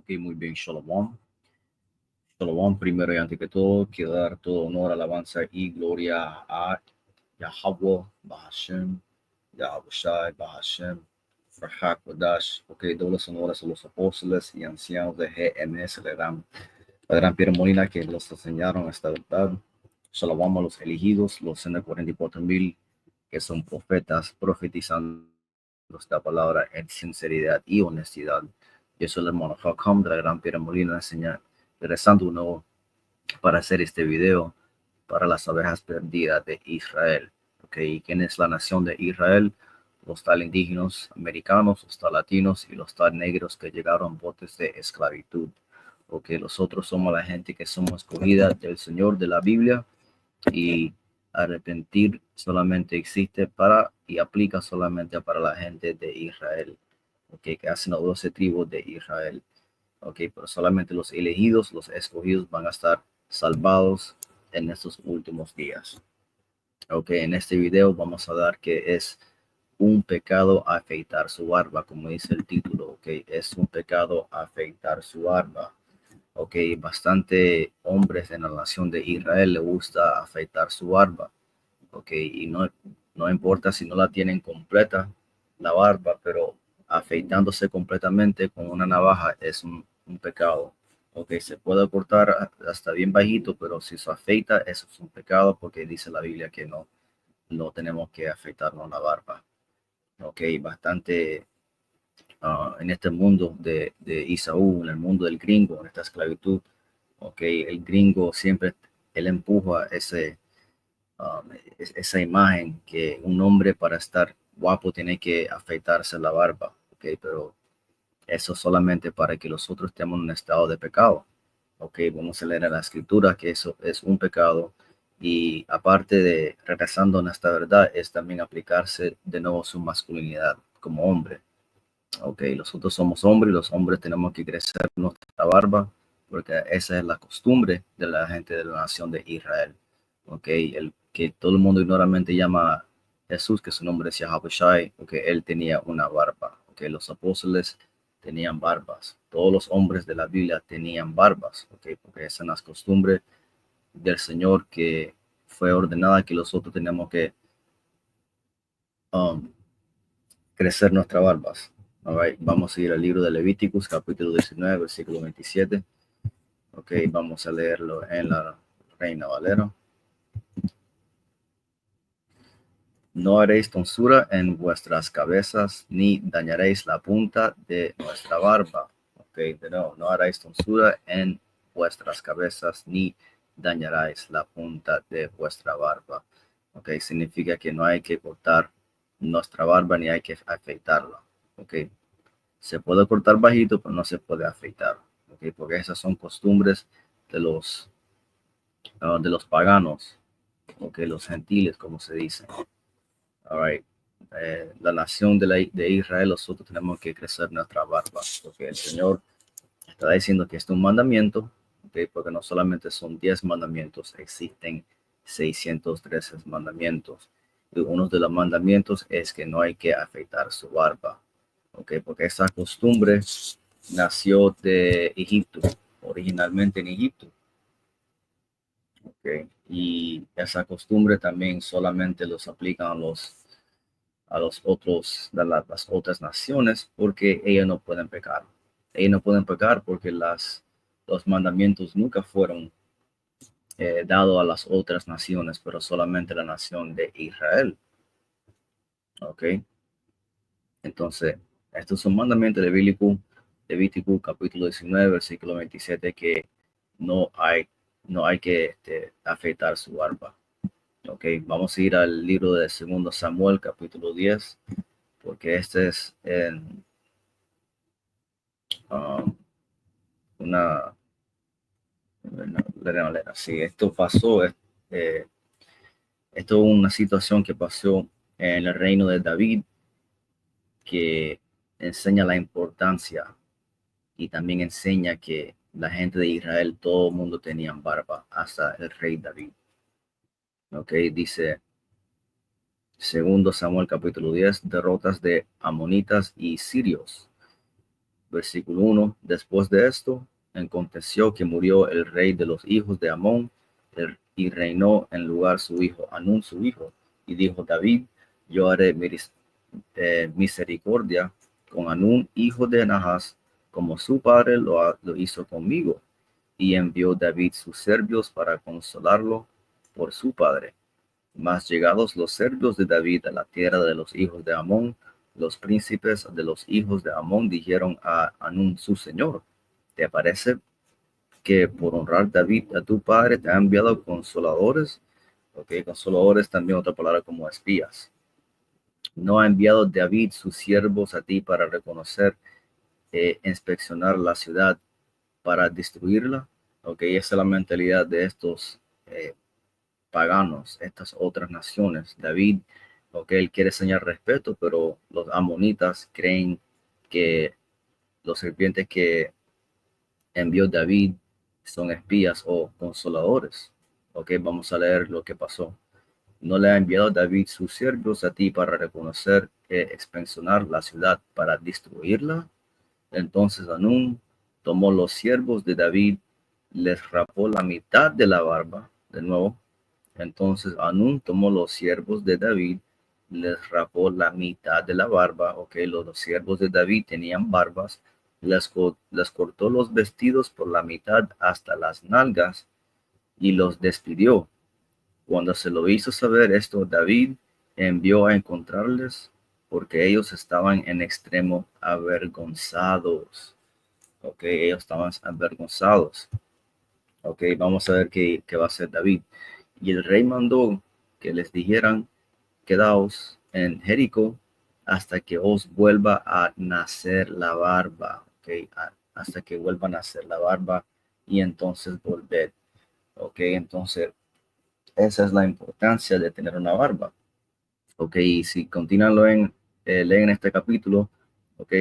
Ok, muy bien, Shalom. Shalom, primero y antes que todo, quiero dar todo honor, alabanza y gloria a Yahweh, Bahashem, Yahweh Shai, Bahashem, Farhak, Wadash. Ok, dobles honores a los apóstoles y ancianos de GMS, la gran Piedra Molina que nos enseñaron esta verdad. Shalom a los elegidos, los 144,000 que son profetas, profetizando esta palabra en sinceridad y honestidad. Yo soy el hermano Hakam de la Gran Piedra Molina, regresando uno para hacer este video para las ovejas perdidas de Israel. Okay, ¿quién es la nación de Israel? Los tal indígenas americanos, los tal latinos y los tal negros que llegaron botes de esclavitud. Okay, nosotros somos la gente que somos escogida del Señor de la Biblia, y arrepentir solamente existe para y aplica solamente para la gente de Israel, okay, que hacen las 12 tribus de Israel. Okay, pero solamente los elegidos, los escogidos van a estar salvados en estos últimos días. Okay, en este video vamos a dar que es un pecado afeitar su barba, como dice el título. Okay, es un pecado afeitar su barba. Ok, bastante hombres en la nación de Israel le gusta afeitar su barba. Ok, y no importa si no la tienen completa, la barba, pero afeitándose completamente con una navaja es un pecado. Ok, se puede cortar hasta bien bajito, pero si se afeita, eso es un pecado porque dice la Biblia que no tenemos que afeitarnos la barba. Ok, bastante en este mundo de Isaú, en el mundo del gringo, en esta esclavitud. Okay, el gringo siempre, él empuja esa imagen que un hombre para estar guapo tiene que afeitarse la barba. Okay, pero eso solamente para que nosotros estemos en un estado de pecado. Okay, vamos a leer en la escritura que eso es un pecado, y aparte de regresando en esta verdad es también aplicarse de nuevo su masculinidad como hombre. Ok, nosotros somos hombres y los hombres tenemos que crecer nuestra barba porque esa es la costumbre de la gente de la nación de Israel. Ok, el que todo el mundo ignoramente llama a Jesús, que su nombre es Yahweh Shai, porque él tenía una barba. Ok, los apóstoles tenían barbas. Todos los hombres de la Biblia tenían barbas. Ok, porque esa es la costumbre del Señor que fue ordenada que nosotros tenemos que um, crecer nuestras barbas. All right, vamos a ir al libro de Levíticos, capítulo 19, versículo 27. Ok, vamos a leerlo en la Reina Valera. No haréis tonsura en vuestras cabezas, ni dañaréis la punta de nuestra barba. Ok, de nuevo, no haréis tonsura en vuestras cabezas, ni dañaréis la punta de vuestra barba. Ok, significa que no hay que cortar nuestra barba ni hay que afeitarla. Ok, se puede cortar bajito, pero no se puede afeitar. Okay, porque esas son costumbres de los paganos, okay, los gentiles, como se dice. All right. La nación de Israel, nosotros tenemos que crecer nuestra barba, porque el Señor está diciendo que este es un mandamiento, okay, porque no solamente son 10 mandamientos, existen 613 mandamientos. Y uno de los mandamientos es que no hay que afeitar su barba, okay, porque esa costumbre nació de Egipto, originalmente en Egipto. Okay. Y esa costumbre también solamente los aplican a los otros, las otras naciones, porque ellos no pueden pecar. Ellos no pueden pecar porque los mandamientos nunca fueron dados a las otras naciones, pero solamente la nación de Israel. Ok. Entonces, estos son mandamientos de Levítico capítulo 19, versículo 27, que no hay, no hay que afeitar su barba. Ok, vamos a ir al libro de 2 Samuel capítulo 10, porque este es um, una, sí, esto pasó, esto es una situación que pasó en el reino de David, que enseña la importancia y también enseña que la gente de Israel, todo el mundo tenía barba, hasta el rey David. Ok, dice 2 Samuel capítulo 10, derrotas de amonitas y sirios. Versículo 1. Después de esto, aconteció que murió el rey de los hijos de Amón, y reinó en lugar su hijo Anún, su hijo. Y dijo David, yo haré misericordia con Anún, hijo de Nahas, como su padre lo hizo conmigo. Y envió David sus siervos para consolarlo por su padre. Mas llegados los siervos de David a la tierra de los hijos de Amón, los príncipes de los hijos de Amón dijeron a Anún su señor, ¿te parece que por honrar David a tu padre te ha enviado consoladores? Ok, consoladores también otra palabra como espías. ¿No ha enviado David sus siervos a ti para reconocer inspeccionar la ciudad para destruirla? Ok, esa es la mentalidad de estos paganos, estas otras naciones. David, ok, él quiere enseñar respeto, pero los amonitas creen que los sirvientes que envió David son espías o consoladores. Ok, vamos a leer lo que pasó. ¿No le ha enviado David sus siervos a ti para reconocer e expansionar la ciudad, para destruirla? Entonces Hanún tomó los siervos de David, les rapó la mitad de la barba, de nuevo. Entonces Hanún tomó los siervos de David, les rapó la mitad de la barba. Ok, los siervos de David tenían barbas, les cortó los vestidos por la mitad hasta las nalgas y los despidió. Cuando se lo hizo saber esto, David envió a encontrarles porque ellos estaban en extremo avergonzados. Ok, ellos estaban avergonzados. Ok, vamos a ver qué va a hacer David. Y el rey mandó que les dijeran, quedaos en Jericó hasta que os vuelva a nacer la barba. Ok, hasta que vuelva a nacer la barba y entonces volver. Ok, entonces esa es la importancia de tener una barba. Ok, y si continúan leen este capítulo, ok,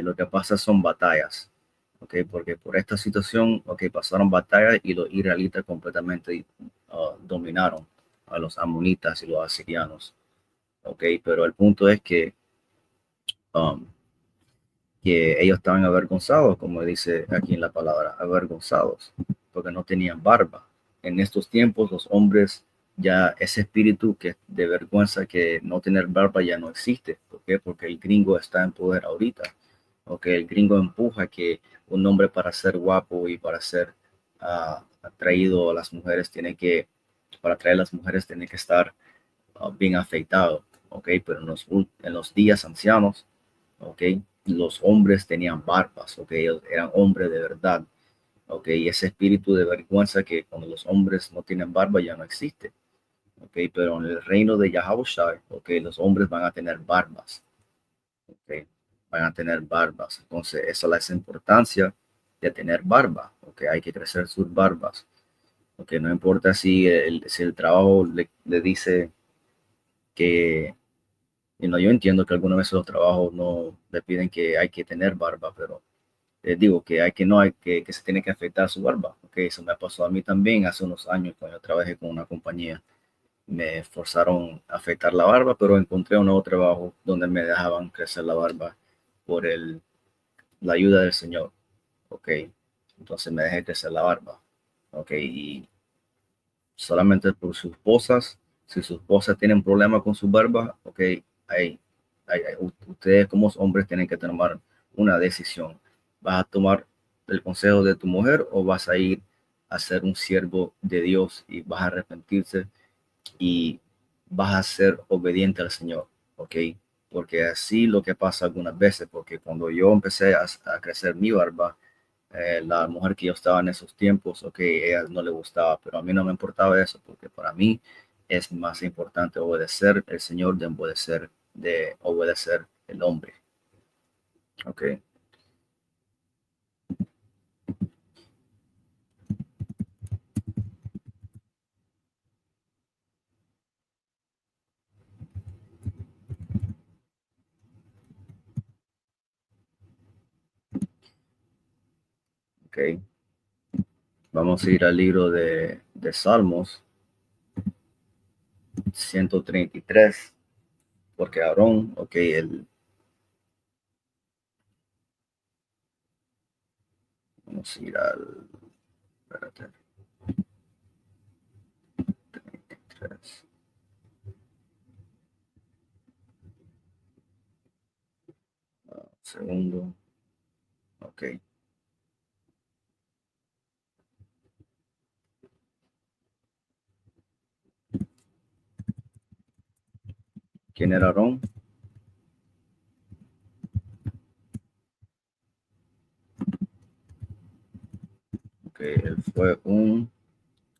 lo que pasa son batallas. Ok, porque por esta situación, ok, pasaron batallas y los israelitas completamente dominaron a los amonitas y los asirianos. Ok, pero el punto es um, que ellos estaban avergonzados, como dice aquí en la palabra, avergonzados, porque no tenían barba. En estos tiempos los hombres ya ese espíritu que de vergüenza que no tener barba ya no existe. ¿Por qué? Porque el gringo está en poder ahorita. Okay, el gringo empuja que un hombre para ser guapo y para ser atraído a las mujeres para atraer a las mujeres tiene que estar bien afeitado. Ok, pero en los días ancianos, ok, los hombres tenían barbas, ok, ellos eran hombres de verdad, ok, y ese espíritu de vergüenza que cuando los hombres no tienen barba ya no existe, ok, pero en el reino de Yahushua, ok, los hombres van a tener barbas, ok, van a tener barbas, entonces esa es la importancia de tener barba, ok, hay que crecer sus barbas, ok, no importa si el trabajo le dice que yo entiendo que algunas veces los trabajos no le piden que hay que tener barba, pero digo que no hay que se tiene que afeitar su barba. Okay, eso me pasó a mí también hace unos años cuando yo trabajé con una compañía. Me forzaron a afeitar la barba, pero encontré un nuevo trabajo donde me dejaban crecer la barba por la ayuda del Señor. Ok, entonces me dejé crecer la barba. Ok, y solamente por sus esposas. Si sus esposas tienen problemas con su barba, ok, hay, ustedes como hombres tienen que tomar una decisión. ¿Vas a tomar el consejo de tu mujer o vas a ir a ser un siervo de Dios y vas a arrepentirse y vas a ser obediente al Señor? Ok, porque así lo que pasa algunas veces, porque cuando yo empecé a crecer mi barba, la mujer que yo estaba en esos tiempos, ok, ella no le gustaba, pero a mí no me importaba eso, porque para mí es más importante obedecer el Señor de obedecer el hombre. Ok, ok. Vamos a ir al libro de Salmos 133, porque Aarón, ok, Vamos a ir al, espérate, 33. Segundo. Ok. ¿Quién era Aarón? Ok, él fue un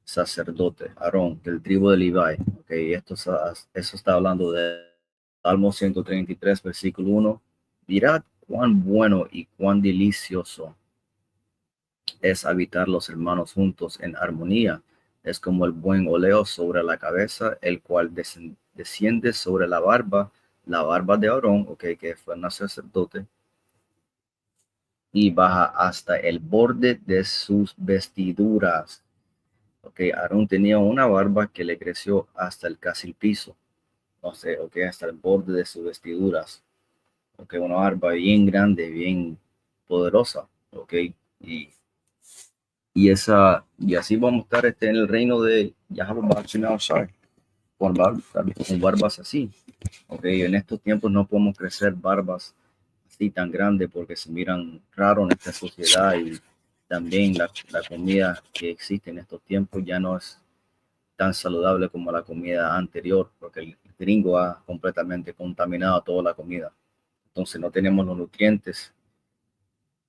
sacerdote, Aarón, del tribu de Levi. Ok, eso está hablando de Salmo 133, versículo 1. Mirad cuán bueno y cuán delicioso es habitar los hermanos juntos en armonía. Es como el buen óleo sobre la cabeza, el cual desciende sobre la barba de Aarón, ok, que fue un sacerdote, y baja hasta el borde de sus vestiduras. Ok, Aarón tenía una barba que le creció hasta casi el piso, no sé, ok, hasta el borde de sus vestiduras. Ok, una barba bien grande, bien poderosa, ok, y, y así vamos a estar en el reino de Yahweh Shai, con barbas así. Ok, en estos tiempos no podemos crecer barbas así tan grandes porque se miran raro en esta sociedad, y también la comida que existe en estos tiempos ya no es tan saludable como la comida anterior, porque el gringo ha completamente contaminado toda la comida. Entonces no tenemos los nutrientes,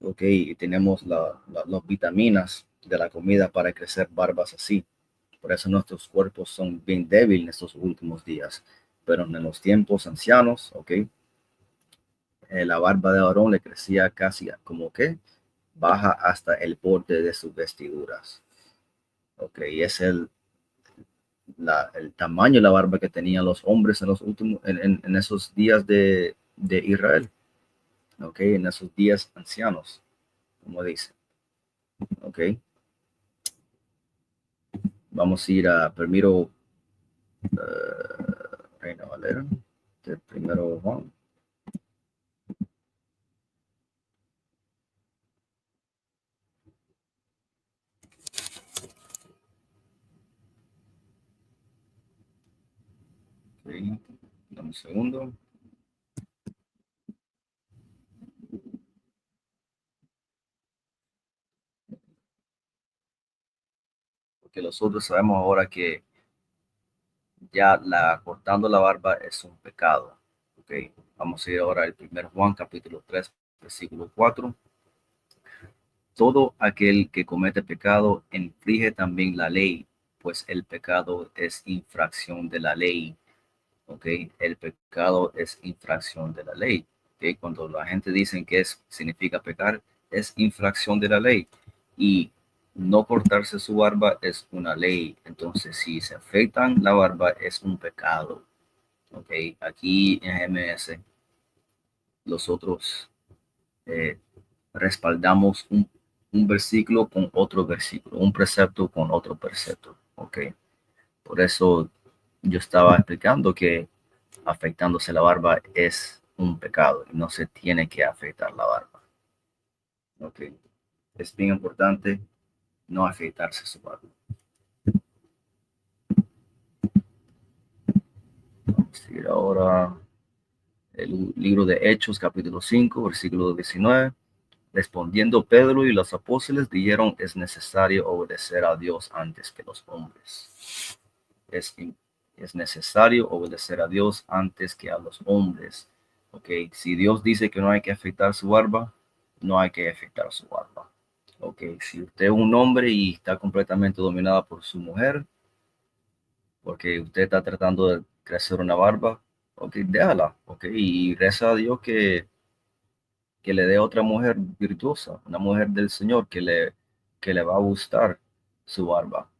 ok, y tenemos las vitaminas de la comida para crecer barbas así. Por eso nuestros cuerpos son bien débiles en estos últimos días. Pero en los tiempos ancianos, ok, la barba de Aarón le crecía casi como que baja hasta el borde de sus vestiduras. Ok, y es el tamaño de la barba que tenían los hombres en los últimos, en esos días de Israel. Ok, en esos días ancianos, como dice. Ok, vamos a ir a primero, Reina Valera, de primero Juan. Okay. Dame un segundo. Porque nosotros sabemos ahora que ya cortando la barba es un pecado. Ok, vamos a ir ahora al 1 Juan capítulo 3 versículo 4. Todo aquel que comete pecado infringe también la ley, pues el pecado es infracción de la ley. Ok, el pecado es infracción de la ley. Ok, cuando la gente dice que significa pecar, es infracción de la ley. Y no cortarse su barba es una ley. Entonces, si se afectan la barba, es un pecado. Ok, aquí en GMS, nosotros eh, respaldamos un versículo con otro versículo, un precepto con otro precepto. Ok, por eso yo estaba explicando que afectándose la barba es un pecado y no se tiene que afeitar la barba. Ok, es bien importante no afeitarse su barba. Vamos a ir ahora el libro de Hechos, capítulo 5 versículo 19. Respondiendo Pedro y los apóstoles dijeron, es necesario obedecer a Dios antes que los hombres. Es, es necesario obedecer a Dios antes que a los hombres. Ok, si Dios dice que no hay que afeitar su barba, no hay que afeitar su barba. Ok, si usted es un hombre y está completamente dominado por su mujer, porque usted está tratando de crecer una barba, ok, déjala, ok, y reza a Dios que le dé otra mujer virtuosa, una mujer del Señor que le va a gustar su barba,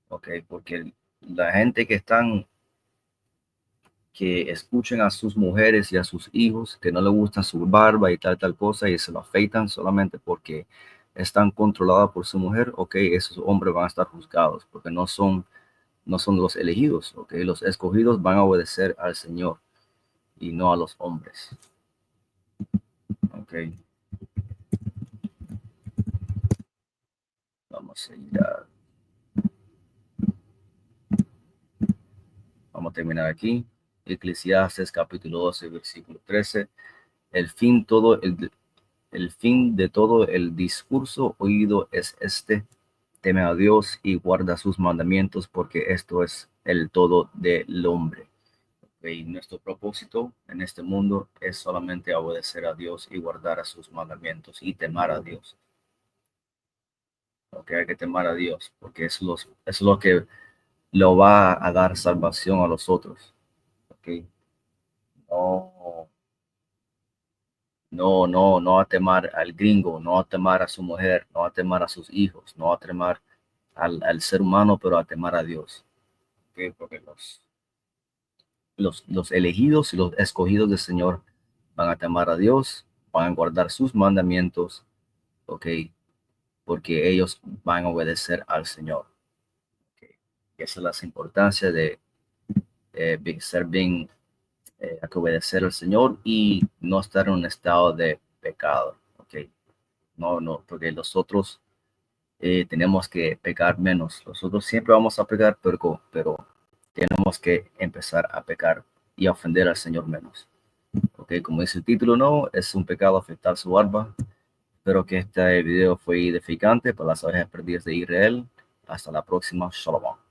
ok, porque la gente que escuchen a sus mujeres y a sus hijos que no le gusta su barba y tal cosa y se lo afeitan solamente porque están controlados por su mujer, ok, esos hombres van a estar juzgados porque no son los elegidos, ok, los escogidos van a obedecer al Señor y no a los hombres, ok. vamos a ir a... Vamos a terminar aquí. Eclesiastes capítulo 12, versículo 13. El fin, el fin de todo el discurso oído es este: teme a Dios y guarda sus mandamientos, porque esto es el todo del hombre. Y nuestro propósito en este mundo es solamente obedecer a Dios y guardar a sus mandamientos y temar a Dios. Okay, hay que temar a Dios, porque es lo que lo va a dar salvación a los otros. Okay. No, no a temar al gringo, no a temar a su mujer, no a temar a sus hijos, no a temar al ser humano, pero a temar a Dios. Okay, porque los elegidos y los escogidos del Señor van a temar a Dios, van a guardar sus mandamientos, ok, porque ellos van a obedecer al Señor. Okay. Y esa es la importancia de ser bien, hay que obedecer al Señor y no estar en un estado de pecado, ok. No, porque nosotros tenemos que pecar menos. Nosotros siempre vamos a pecar, pero tenemos que empezar a pecar y a ofender al Señor menos. Ok, como dice el título, no es un pecado afectar su barba. Espero que este video fue edificante para las ovejas perdidas de Israel. Hasta la próxima. Shalom.